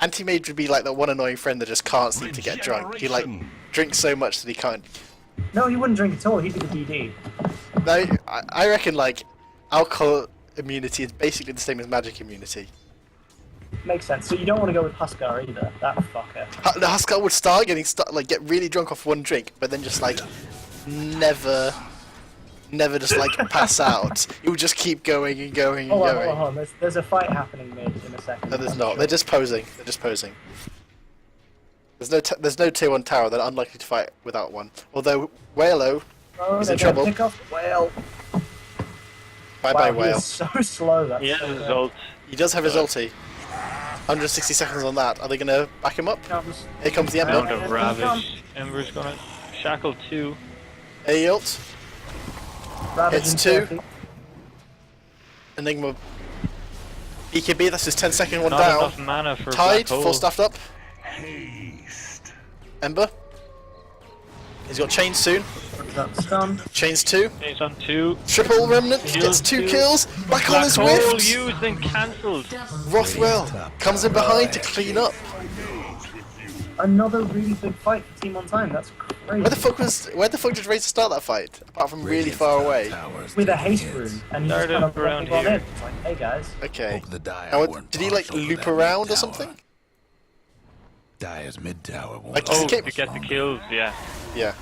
Anti-Mage would be like that one annoying friend that just can't seem to get drunk. He like drinks so much that he can't. No, he wouldn't drink at all. He'd be the DD. No, I reckon like alcohol immunity is basically the same as magic immunity. Makes sense. So you don't want to go with Huskar either. That fucker. The Huskar would start get really drunk off one drink, but then just like never just like pass out. He would just keep going and going and Hold on, going. hold on. There's a fight happening mid in a second. No, there's I'm not. sure. They're just posing. They're just posing. There's no tier 1 tower. They're unlikely to fight without one. Although Whalo, Oh, he's they're in gonna trouble. Pick off Whale. bye Wow, he Whale. is so slow. That's Yeah, so the good. result He does have his ulti. 160 seconds on that. Are they gonna back him up? Comes- Here comes the round Ember. of Ravage. Ember's gonna shackle 2. A ult. Ravage Hits and 2. 30. Enigma. EKB, that's his 10-second one Not down. enough mana for Tide, Black Hole. full staffed up. Ember. He's got chains soon. That's done. Chains 2. He's on 2. Triple Remnant gets Kills 2 2. kills. Black Hole Black is Hole whiffed. used and cancelled. Rothwell comes in behind to clean up. Another really big fight for Team on Time. That's crazy. Where the fuck did Razor start that fight? Apart from really far away. Towers With a taking haste hits. rune, and he just Started kind of around ran here. in. It's like, hey guys. Okay. Hope the Dire Now, weren't did he like partial to loop that around or mid-tower. something? Dire's mid tower won't Like, Oh, Escape. to last get the longer. kills, yeah. Yeah.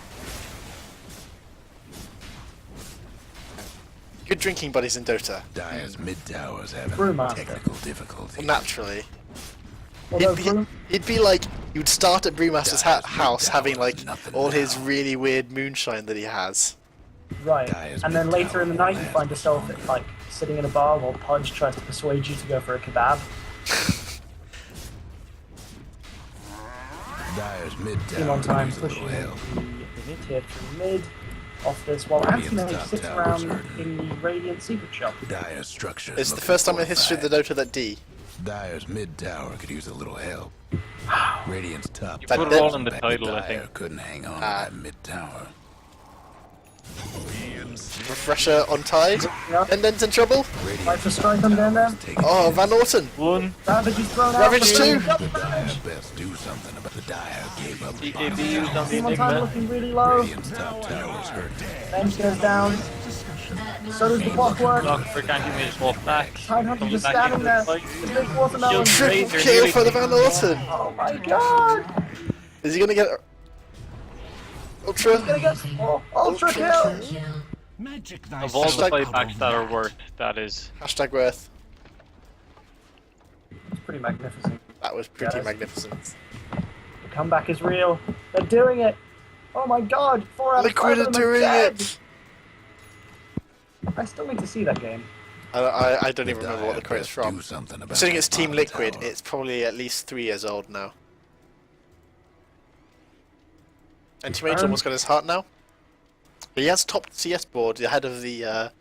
Good drinking buddies in Dota. Dire's mid towers having Brewmaster. technical difficulties. Naturally. Although He'd be like, you'd start at Brewmaster's Dire's house mid having tower like is nothing all his now. really weird moonshine that he has. right, Dire's and then mid later in the tower night you will find last yourself like sitting in a bar while Pudge tries to persuade you to go for a kebab. Dire's mid Team on tower Time needs a pushing little help. the tier 3 mid off this while Radiant's Anti-Mage top sits tower's around hurting. in the Radiant Secret Shop. Dire's structure. It's the first time in history of the Dota that D. Dire's mid tower could use a little help. Radiant's top You That put did- it all in the back title, I Dire think. couldn't hang on to Ah. that mid tower. Refresher on Tide. Yep. And then's in trouble. Like to strike them down there. Oh, Van Orton. 1. Ravage is thrown out. Ravage for two. Yep, The Dire Ravage. best do something about the Dire gave up. EKB used on the Team on Time Enigma. looking really low. Radiant's top tower's hurting. Bench goes down. So does the clockwork. Block for Anti-Mage walk back. Tidehunter Comes just back standing into there. the fight. The big watermelon. Kills Triple Razor, kill nearly for the Van Orton. Oh my god! Is he gonna get Ultra? Gonna get ultra kill! Of all the Hashtag- fightbacks that are worth, that is. Hashtag worth. It's pretty magnificent. That was pretty Yes. magnificent. The comeback is real. They're doing it! Oh my god! 4 out of 5 Liquid of are them doing dead. it! I still need to see that game. I don't even remember what the quote's Do from. something about Considering that it's Team bottom Liquid, tower. it's probably at least 3 years old now. And Team H almost got his heart now. But he has top CS board ahead of the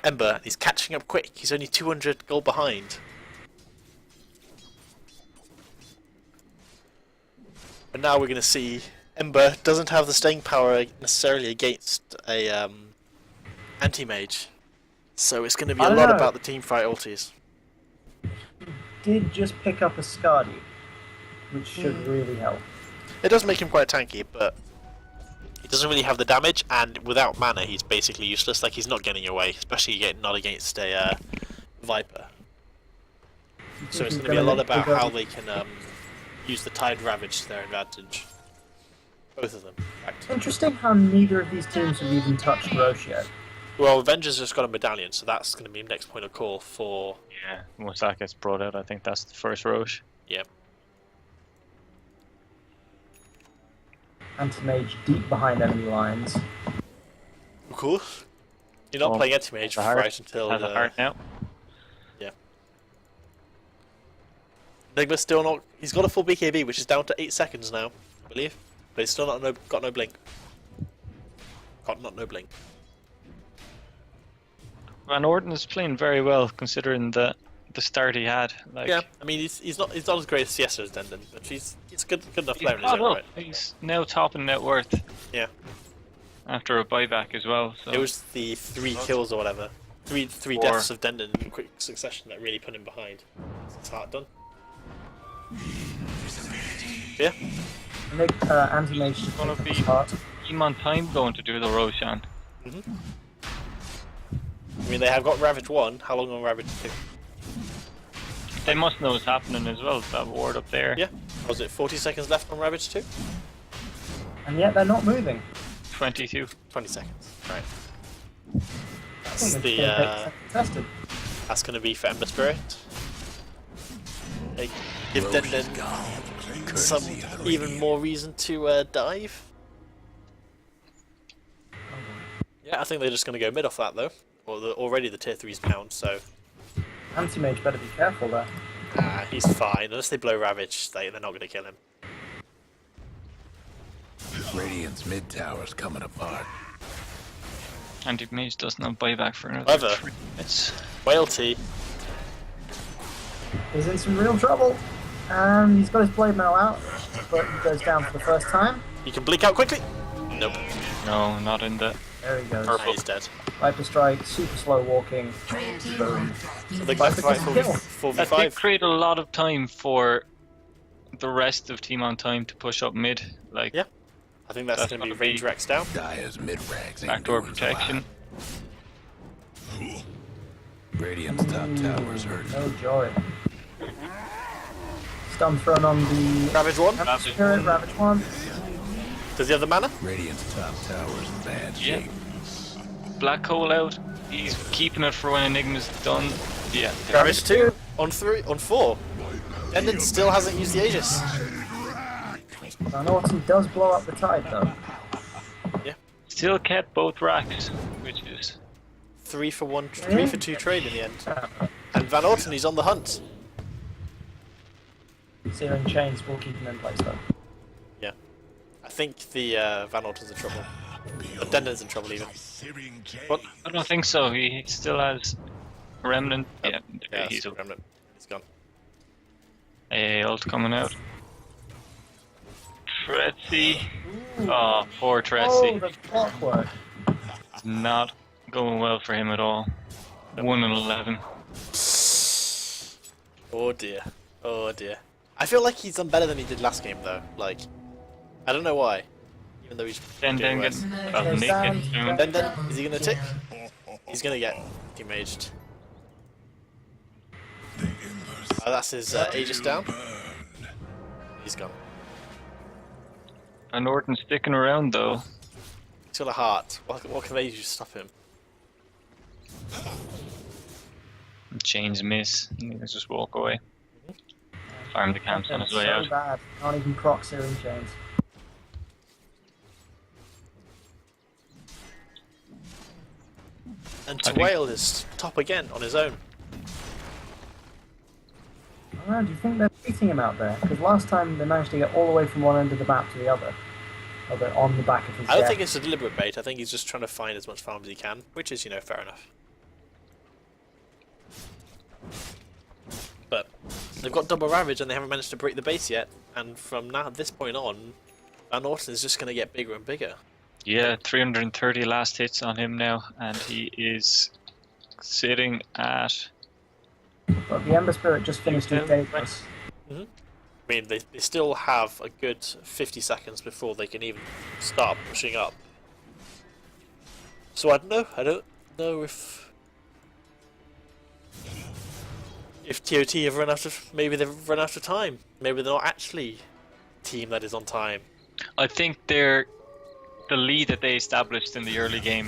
Ember. He's catching up quick. He's only 200 gold behind. But now we're going to see Ember doesn't have the staying power necessarily against a anti-mage. So it's going to be I a don't lot know. about the team fight ultis. Did just pick up a Skadi, which should really help. It does make him quite tanky, but he doesn't really have the damage, and without mana he's basically useless. Like, he's not getting away, especially not against a Viper. So it's going to be a lot about how they can use the Tide Ravage to their advantage. Both of them, in fact. Interesting how neither of these teams have even touched Roche yet. Well, Avengers just got a medallion, so that's going to be the next point of call for... Yeah, once that gets brought out, I think that's the first Roche. Yeah. Anti-Mage deep behind enemy lines. Cool. You're not Oh, playing Anti-Mage has a heart. right until... Has a heart now. Yeah. Enigma's still not... He's got a full BKB, which is down to 8 seconds now, I believe. But he's still got no blink. No blink. Van Orton is playing very well considering the start he had. Like, Yeah, I mean he's not as great as Siesta as Dendon, but he's a good enough he's player in his caught own up. right. He's now top in net worth Yeah, after a buyback as well. So it was the 3 kills or whatever, three 4. deaths of Dendon in quick succession that really put him behind. It's hard done. Yeah, Anti-Mage just Gonna picked up be- his heart. Team on Time going to do the Roshan. I mean they have got Ravage 1. How long on Ravage 2? They must know what's happening as well. That ward up there. Yeah, was it 40 seconds left on Ravage 2? And yet they're not moving. 22. 20 seconds. Right. I That's think the it's gonna take contested. that's going to be for Ember Spirit. They give Dendon some even more reason to dive. Yeah, I think they're just going to go mid off that though. Or already the tier 3's down, so Anti-Mage better be careful there. he's fine. Unless they blow Ravage, they're not going to kill him. Radiant's mid tower's coming apart. Anti-mage doesn't have buyback for another However, 3 minutes. Whale Tea. He's in some real trouble. And he's got his blade mail out, but he goes down for the first time. You can blink out quickly. Nope. No, not in the... There he goes. Purple. He's dead. Hyper strike, super slow walking. Boom. So they got Viper fight gets a for kill. That did 4v5. create a lot of time for the rest of Team on Time to push up mid. Like, Yeah. I think that's That's going to be gonna be- range Rex down. Dire's mid-rags ain't backdoor doing so protection. hot. Radiant's top tower's hurting. No joy. Stun thrown on the Ravage 1. Ravage Spirit, Ravage 1. Does he have the mana? Radiant's top tower's in bad Yeah. shape. Black hole out. He's keeping it for when Enigma's done. Yeah. Ravage 2. On 3. On 4. Endon still hasn't used the Aegis. Van Orton does blow up the tide though. Still kept both racks, which is 3 for 1, 3 for 2 trade in the end. And Van Orton, he's on the hunt. Searing Chains will keep him in place though. Yeah. I think the Van Orton's in trouble. But Dendon's in trouble even. What? I don't think so. He still has remnant. Yeah, Yeah, he's he's up. remnant. He's gone. Ult coming out. Tretzy. Oh, poor Oh, Tretzy. the clockwork. It's not going well for him at all. 1 and 11. Oh dear. Oh dear. I feel like he's done better than he did last game though. Like, I don't know why. Even though he's Then doing gets worse. Nick gets through. Then is he gonna tick? He's gonna get demaged. Oh, that's his Aegis down. He's gone. And Norton's sticking around though. He's got a heart. What can they do to stop him? Chains miss. He can just walk away. Farm the camps on his way out. So bad. Can't even proc Searing Chains. And I think- Whale is top again on his own. Oh, do you think they're beating him out there? Because last time they managed to get all the way from one end of the map to the other. Or they're on the back of his I don't deck. think it's a deliberate bait. I think he's just trying to find as much farm as he can, which is, you know, fair enough. But they've got double ravage and they haven't managed to break the base yet. And from now this point on, Van Orton is just going to get bigger and bigger. Yeah, 330 last hits on him now, and he is sitting at. But the Ember Spirit just finished his Daedalus. I mean, they still have a good 50 seconds before they can even start pushing up. So I don't know. I don't know if TOT have run out of. Maybe they've run out of time. Maybe they're not actually a team that is on time. I think the lead that they established in the early game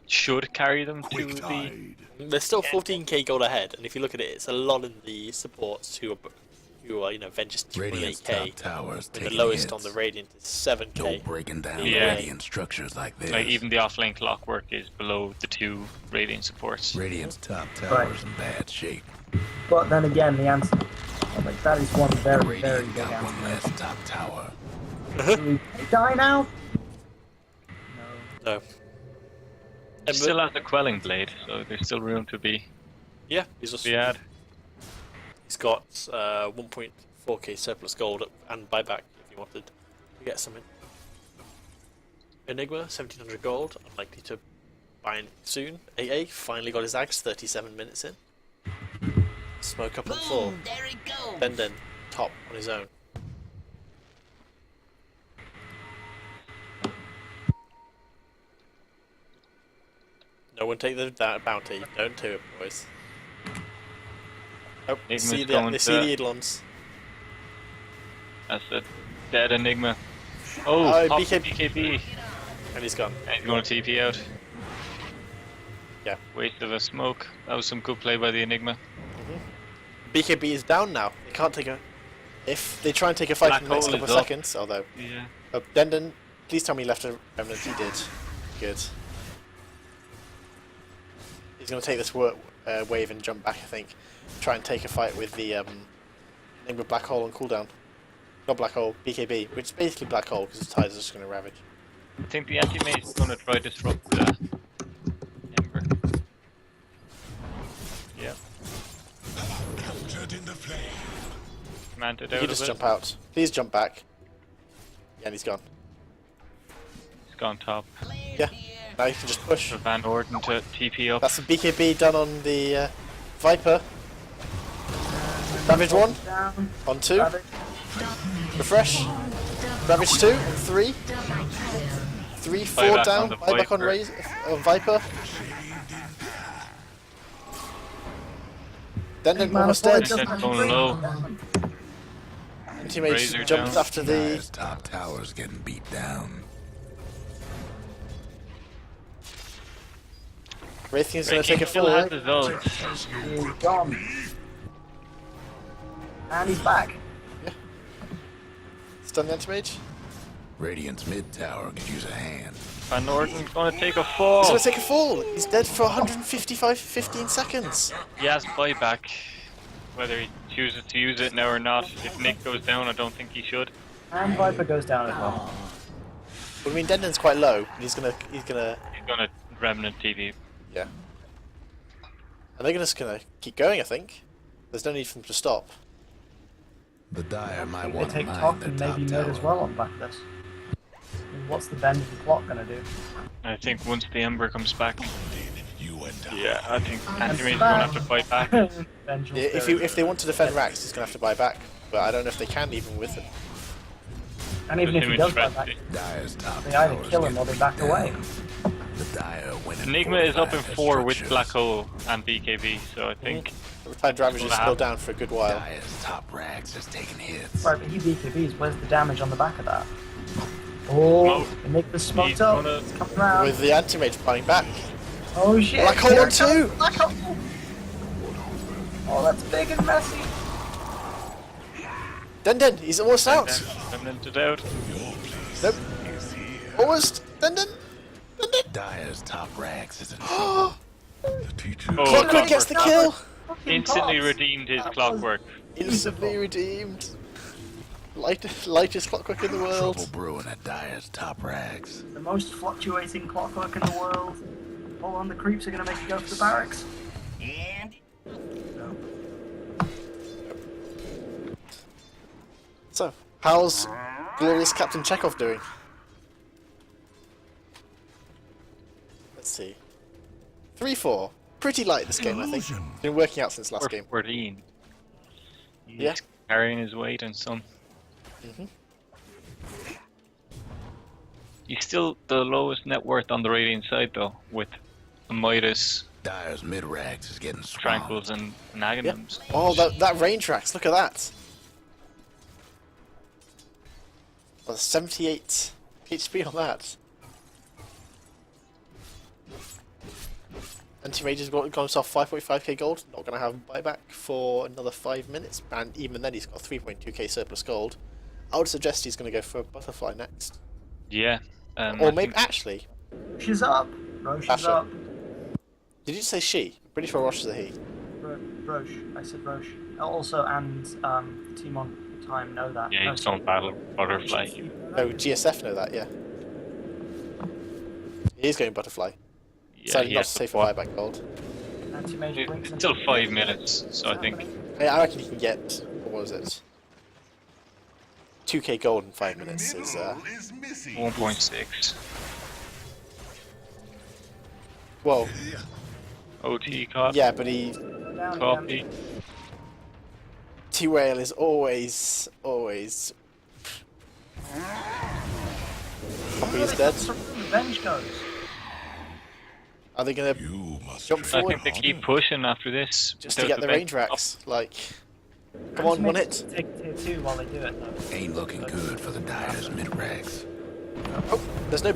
should carry them to the. They're still 14k gold ahead, and if you look at it, it's a lot in the supports who are you know Vengeance Radiant's top 8k. tower's And the taking lowest hits. on the Radiant is 7k. Don't breaking down Yeah. Radiant structures like this. Like even the offlane clockwork is below the 2 Radiant supports. Radiant's top tower's in bad shape. But then again, the answer. Like, that is one very, very Radiant big got one answer. less top tower. Do we die now? No. No. He still has the quelling blade, so there's still room to be Yeah, he's just ad. he's got 1.4k surplus gold and buyback if you wanted to get something. Enigma 1700 gold, unlikely to buy in soon. AA finally got his axe 37 minutes in. Smoke up on 4. Boom, there it goes. Then top on his own. No one take the bounty. Don't do it, boys. Oh, Enigma's see going they to- see the Eidolons. That's a dead Enigma. Oh, Oh, pop BKB. BKB. And he's gone. And he's going to TP out. Yeah. Waste of a smoke. That was some good play by the Enigma. BKB is down now. They can't take a... If they try and take a fight Black in the next hole couple is of up. seconds, although... Yeah. Oh, Dendon, please tell me he left a remnant. He did. Good. He's going to take this wave and jump back, I think. Try and take a fight with the Enigma Black Hole on cooldown. Not Black Hole, BKB, which is basically Black Hole because the tides are just going to ravage. I think the anti-mage is going to try disrupt the Commanded You out can of just it. jump out. Please jump back. Yeah, and he's gone. He's gone top. Yeah. Now you can just push. For Van Orden to TP up. That's the BKB done on the Viper. Ravage 1, Down. on 2, Ravage. refresh. Ravage 2, 3. 3, 4 Buyback down. on the Buyback on Viper. Viper. Then Man, almost I thought dead. it doesn't That's going low. Teammates Razor jumped down. after the. Dire's top tower's getting beat down. Raytheon's going to take a Still fall. has his ult. He's gone. And he's back. Stun the anti-mage. Radiant's mid tower could use a hand. Van Orden's gonna take a He's fall. going to take a fall. He's dead for 15 seconds. He has buyback. Whether he chooses to use it now or not. If Nick goes down, I don't think he should. And Viper goes down as well. Well, I mean, Denden's quite low. He's gonna. He's gonna Remnant TV. Yeah. And they're just gonna keep going. I think. There's no need for them to stop. The Dire might They want to take mine top their and top maybe tower. mid as well on the back of this. What's the bend of the clock gonna do? I think once the Ember comes back. You and I. Yeah, I think Anti-Mage is gonna have to fight back. Vengeful Yeah, Spirit. if they want to defend Rax, he's gonna have to buy back. But I don't know if they can even with him. And even if he does buy back, Dire's top they either tower's kill him or getting they back beat away. down. The Dire win in Enigma is up in 45 4 with structures. Black Hole and BKB, so I think Retired Ravage is still down for a good while. Dire's top rags is taking hits. Right, but he BKBs. Where's the damage on the back of that? Oh, Smoke. Enigma's smoked He's up. gonna- It's coming around. With the anti-mage buying back. Oh shit! Black hole here on it comes, 2! Black hole. Oh, that's big and messy. Den, he's almost out. Remnanted out. Nope. Almost. Den. Dire's top rags is in Oh, Clockwork gets the kill. Fucking instantly cops. redeemed his That clockwork. Instantly redeemed. Lightest clockwork in the world. trouble brewing at Dire's top rags. The most fluctuating clockwork in the world. Hold on, the creeps are gonna make you go for the barracks. And No. So, how's glorious Captain Chekhov doing? Let's see. 3-4. Pretty light this game, I think. Been working out since last Or game. 14. He's Yeah. carrying his weight and some. Mhm. He's still the lowest net worth on the Radiant side though, with Midas, Dire's mid rags is getting swamped. Tranquils and Aghanims. Oh, that range racks, look at that. Well, 78 HP on that. Anti-Mage has got himself 5.5k gold, not going to have buyback for another 5 minutes, and even then he's got 3.2k surplus gold. I would suggest he's going to go for a Butterfly next. Yeah. Or I maybe, think actually, She's up. Roche is Asher. up. did you say she? Pretty sure Rosh is a he. Roche. I said Roche. Also, and the team on time know that. yeah, No, he's don't battle Butterfly. Oh, GSF know that, yeah. He is going Butterfly. Yeah, So he not has to say to for walk. buyback gold. Anti-mage blinks It's still into- 5 minutes, so I think I reckon he can get, what was it? 2k gold in 5 minutes is, 1.6. well, OT caught. yeah, but he, Down Copy. again. T-Rail is always, Copy is dead. Revenge goes. Are they gonna jump I forward think they keep pushing after this. just to without get the vent range racks? Like, come on, one hit. Take tier 2 while they do it though. Ain't looking good for the Dire's mid rags. Oh, there's no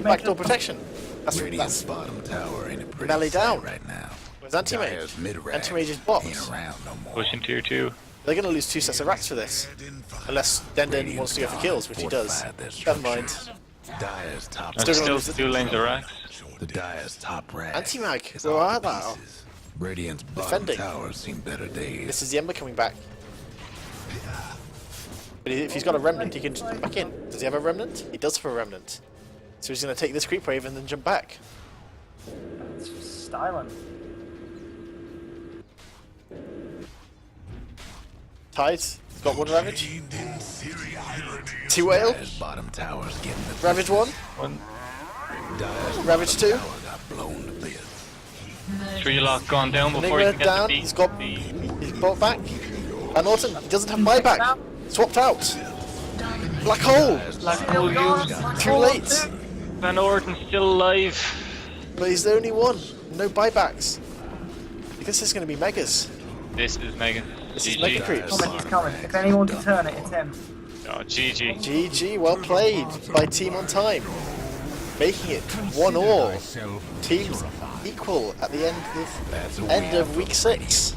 backdoor protection. That's Radiant's bottom tower ain't a pretty Melee sight down. right now. Where's Anti-Mage? Dire's mid rags Anti-Mage is blocked. ain't around no more. Pushing tier 2. They're gonna lose 2 sets of racks for this. Unless Den wants to go for kills, which he does. Never mind. Dire's top And Still gonna still lose the- 2 lanes of racks. The Dire's top rag. Anti-Mag, is where all are to thou? pieces. Radiant's bottom Defending. tower's seen better days. This is the Ember coming back. But if he's got a remnant, he can just come back in. Does he have a remnant? He does have a remnant. So he's gonna take this creep wave and then jump back. It's styling. Tied. Got one Ravage. 2L. Dyer's bottom tower's getting the Ravage 1. Dyer's Ravage 2. tower got blown to bits. 3 lock gone down before he Enigma can get down. the He's got. He's brought back. Van Orton. He doesn't have buyback. Swapped out. Black hole. Black hole used. Too late. Van Orton still alive. But he's the only one. No buybacks. This is going to be megas. This is Mega. This is mega GG. creeps. He's coming. If anyone can turn it, it's him. Oh, GG. GG, well played by Team on Time, making it 1-1. Teams equal at the end of week 6.